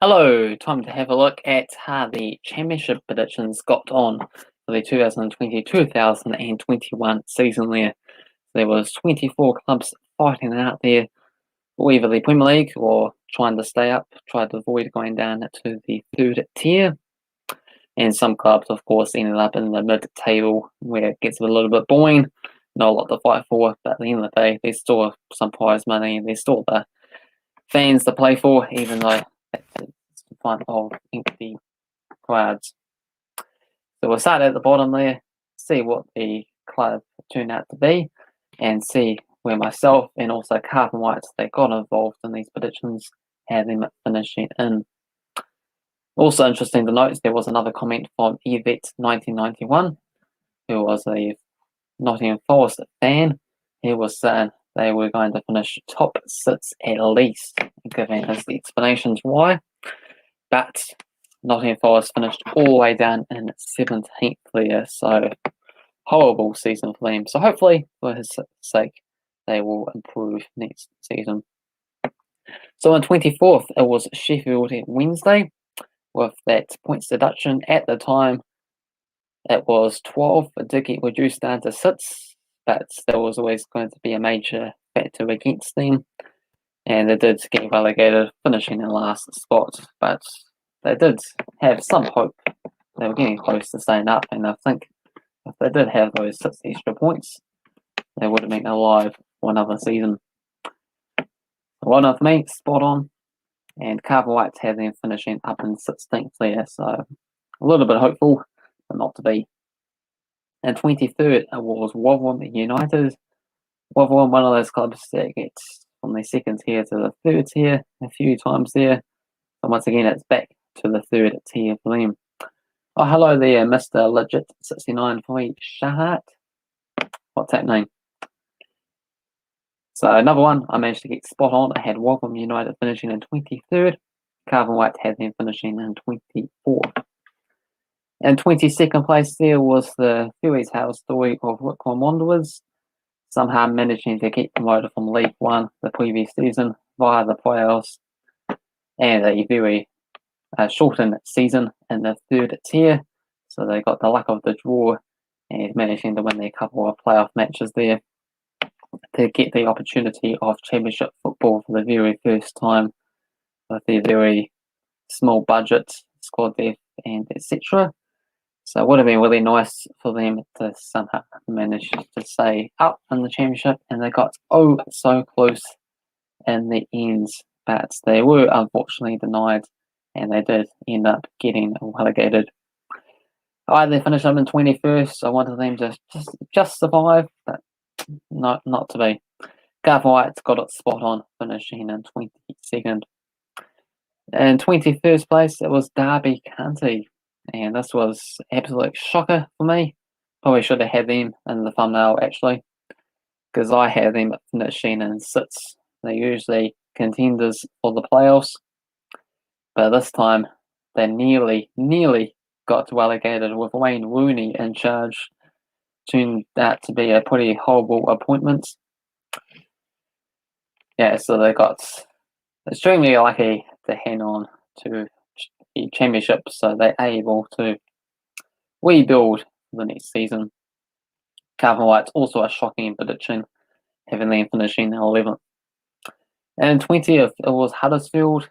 Hello, time to have a look at how the championship predictions got on for the 2020-2021 season there. There was 24 clubs fighting it out there for either the Premier League or trying to stay up, trying to avoid going down to the third tier. And some clubs, of course, ended up in the mid-table where it gets a little bit boring, not a lot to fight for, but at the end of the day, there's still some prize money and there's still the fans to play for, even though it's in front of empty crowds. So we'll start at the bottom there, see what the club turned out to be, and see where myself and also Cavanwright, they got involved in these predictions, had them finishing in. Also interesting to note, there was another comment from Yvette1991, who was a Nottingham Forest fan. He was saying they were going to finish top 6 at least, giving us the explanations why. But Nottingham Forest finished all the way down in 17th there, so horrible season for them. So hopefully, for his sake, they will improve next season. So on 24th, it was Sheffield Wednesday, with that points deduction. At the time, it was 12. It did get reduced down to 6, but there was always going to be a major factor against them. And they did get relegated, finishing in last spot, but they did have some hope. They were getting close to staying up, and I think if they did have those 6 extra points, they would have been alive for another season. Well done for me, spot on. And Cavanwright had them finishing up in 16th there, so a little bit hopeful, but not to be. And 23rd, it was Rotherham United. Rotherham, one of those clubs that gets from the second tier to the third tier a few times there. And once again, it's back to the third tier for them. Oh, hello there, Mr. Legit 69 for me, Shahat. What's that name? So another one, I managed to get spot on. I had Rotherham United finishing in 23rd. Cavanwright had them finishing in 24th. In 22nd place there was the Fairy Tale story of Wycombe Wanderers, somehow managing to get promoted from League One the previous season via the playoffs, and a very shortened season in the third tier. So they got the luck of the draw and managing to win their couple of playoff matches there to get the opportunity of championship football for the very first time with their very small budget, squad depth, and etc. So it would have been really nice for them to somehow manage to stay up in the championship, and they got so close in the end, but they were unfortunately denied, and they did end up getting relegated. They finished up in 21st. I wanted them to just survive, but not to be. Cavanwright got it spot on, finishing in 22nd. In 21st place, it was Derby County, and this was absolute shocker for me. Probably should have had them in the thumbnail actually, because I had them finishing in 6th. They're usually contenders for the playoffs, but this time they nearly got relegated with Wayne Rooney in charge. Turned out to be a pretty horrible appointment. Yeah, so they got extremely lucky to hang on to the championship, so they're able to rebuild the next season. Cavanwright's also a shocking prediction, having them finishing 11th. And 20th, it was Huddersfield.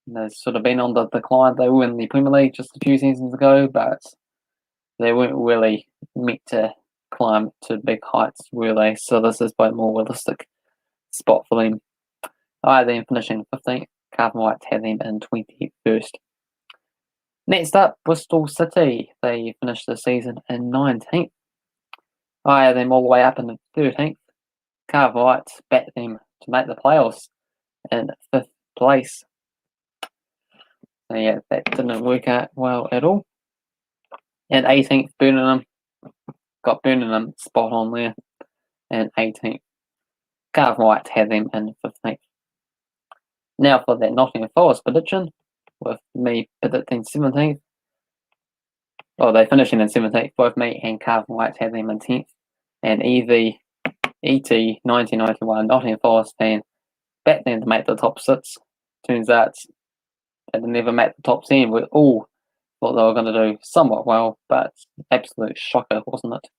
They've sort of been on the decline. They were in the Premier League just a few seasons ago, but they weren't really meant to climb to big heights, were they? So this is a more realistic spot for them. Then finishing 15th. Cavanwright had them in 21st. Next up, Bristol City. They finished the season in 19th. I had them all the way up in the 13th. Cavanwright backed them to make the playoffs in 5th place. So yeah, that didn't work out well at all. And 18th, Birmingham. Got Birmingham spot on there. And 18th. Cavanwright had them in 15th. Now for that Nottingham Forest prediction, with me predicting 17th. Well, they finishing in 17th. Both me and Cavanwright had them in 10th. And ET1991 Nottingham Forest fan backed them to make the top 6. Turns out and never made the top 10. We all thought they were going to do somewhat well, but absolute shocker, wasn't it?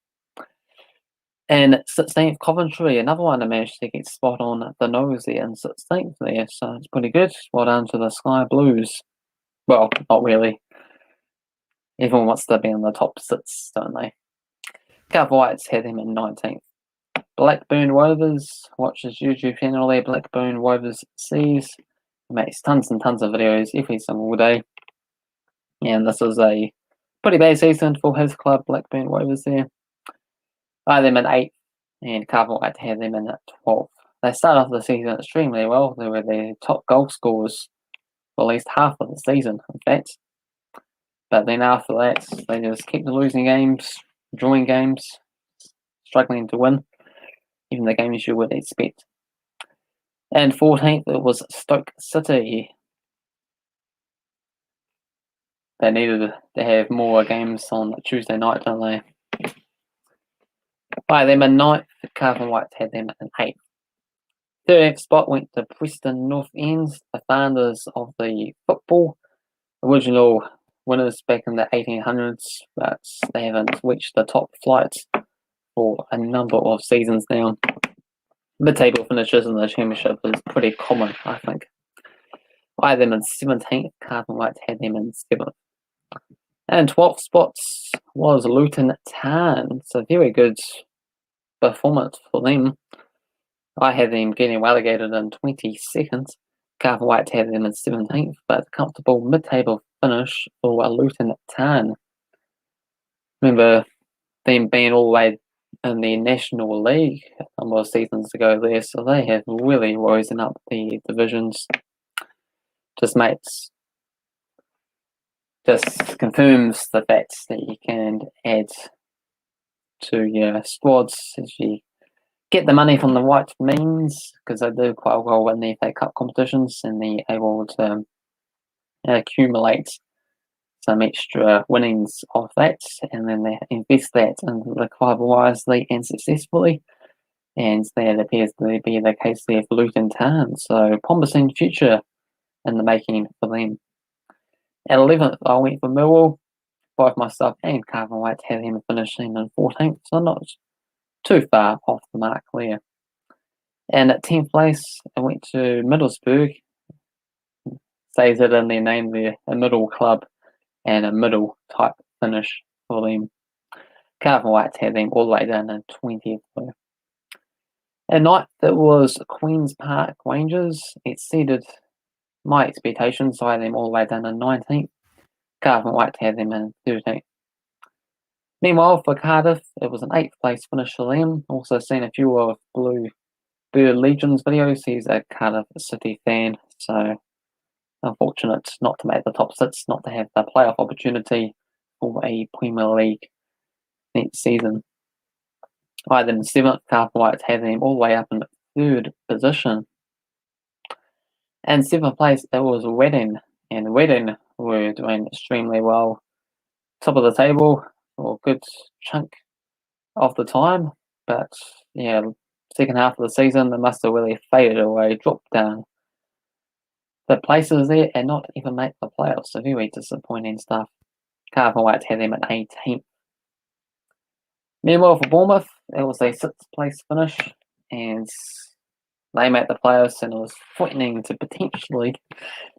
And 16th, Coventry, another one that managed to get spot on the nose there in 16th there, so it's pretty good. Well done to the Sky Blues. Well, not really. Everyone wants to be in the top 6, don't they? Cavanwright had them in 19th. Blackburn Rovers, watches YouTube channel there, Blackburn Rovers Seas. He makes tons and tons of videos every single day. And this is a pretty bad season for his club, Blackburn Rovers there. I had them in 8th, and Cavanwright had them in 12th. They started off the season extremely well. They were the top goal scorers for at least half of the season, in fact. But then after that, they just kept losing games, drawing games, struggling to win, even the games you would expect. And 14th, it was Stoke City. They needed to have more games on Tuesday night, don't they? By them in 9th, Cavanwright had them in 8th. 13th spot went to Preston North End, the founders of the football, original winners back in the 1800s, but they haven't reached the top flight for a number of seasons now. Mid-table finishes in the championship is pretty common, I think. I had them in 17th, Cavanwright had them in 7th. And 12th spots was Luton Town. It's a very good performance for them. I had them getting relegated in 22nd. Cavanwright had them in 17th, but comfortable mid-table finish for Luton Town. Remember them being all the way in the National League a number of seasons ago there, so they have really risen up the divisions. Just confirms the fact that you can add to your squads as you get the money from the right means, because they do quite well in the FA Cup competitions and they're able to accumulate some extra winnings of that, and then they invest that into the club wisely and successfully. And that appears to be the case there for Luton Town. So promising future in the making for them. At 11th, I went for Millwall. Both myself and Cavanwright had him finishing in 14th, so not too far off the mark there. And at 10th place, I went to Middlesbrough. Says it in their name there, a middle club and a middle type finish for them. Cavanwright had them all the way down in 20th there. At 9th, it was Queen's Park Rangers. It exceeded my expectations, so I had them all the way down in 19th. Cavanwright had them in 13th. Meanwhile, for Cardiff, it was an 8th place finish for them. Also seen a few of Blue Bird Legion's videos. He's a Cardiff City fan, so unfortunate not to make the top 6, not to have the playoff opportunity for a Premier League next season. I had them in 7th. Cavanwright had them all the way up in 3rd position. And 7th place, it was Reading, and Reading were doing extremely well. Top of the table for a good chunk of the time, but yeah, second half of the season, they must have really faded away, dropped down the places there and not even make the playoffs. So very disappointing stuff. Cavanwright had them at 18th. Meanwhile, for Bournemouth, it was a 6th place finish, and they made the playoffs, and it was threatening to potentially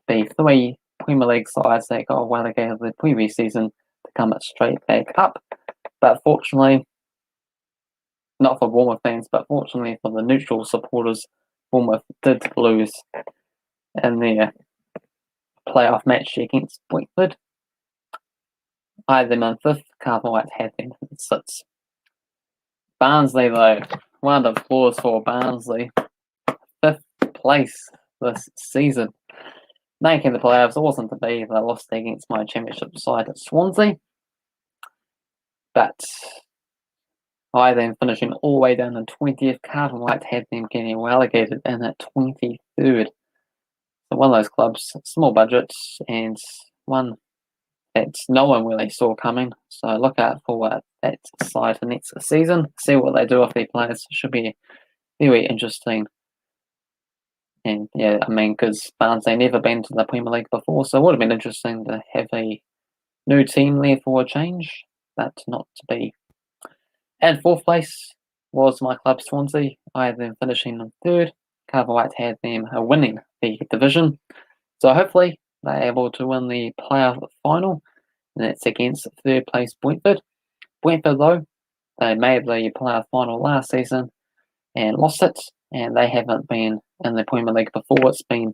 be 3 Premier League sides that got relegated the previous season to come straight back up. But fortunately, not for Bournemouth fans, but fortunately for the neutral supporters, Bournemouth did lose in their playoff match against Brentford. I had them in 5th, Cavanwright had them in 6th. Barnsley, though, round of applause for Barnsley. 5th place this season. Making the playoffs wasn't to be. They lost against my championship side at Swansea. But I then finishing all the way down in 20th. Cavanwright had them getting relegated in at 23rd. So one of those clubs, small budgets, and one that no one really saw coming. So look out for that side for next season. See what they do with their players. Should be very interesting. And yeah, I mean, because Barnsley never been to the Premier League before, so it would have been interesting to have a new team there for a change, but not to be. And fourth place was my club Swansea. I had them finishing in third. Cavanwright had them winning the division. So hopefully they're able to win the playoff final, and that's against third place Brentford. Brentford, though, they made the playoff final last season and lost it, and they haven't been in the Premier League before. It's been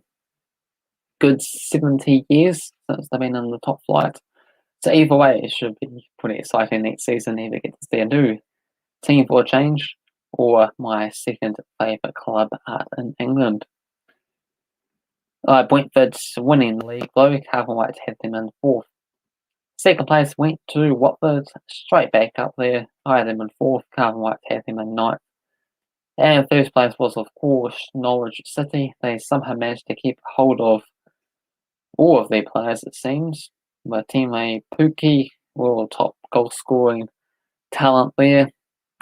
good 70 years since they've been in the top flight. So either way, it should be pretty exciting next season. Either get to see a new team for a change, or my second favourite club in England. Brentford's winning the league, though. Cavanwright had them in fourth. Second place went to Watford, straight back up there. I had them in fourth. Cavanwright had them in ninth. And first place was, of course, Norwich City. They somehow managed to keep hold of all of their players, it seems. My teammate Pookie, world top goal scoring talent there,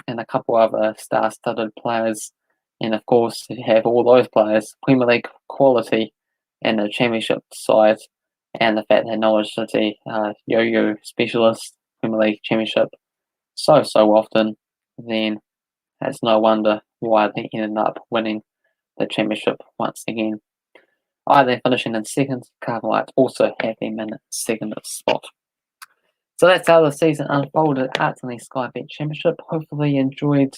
and a couple other star-studded players. And of course, you have all those players, Premier League quality, and the Championship side, and the fact that Norwich City are yo-yo specialists, Premier League Championship, so often, then it's no wonder why they ended up winning the Championship once again. I then finishing in second. Cavanwright also had them in second spot. So that's how the season unfolded at the Sky Bet Championship. Hopefully you enjoyed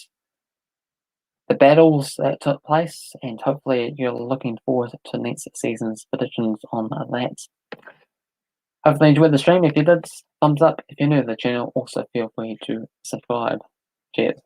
the battles that took place, and hopefully you're looking forward to next season's predictions on that. Hopefully you enjoyed the stream. If you did, thumbs up. If you're new to the channel, also feel free to subscribe. Cheers.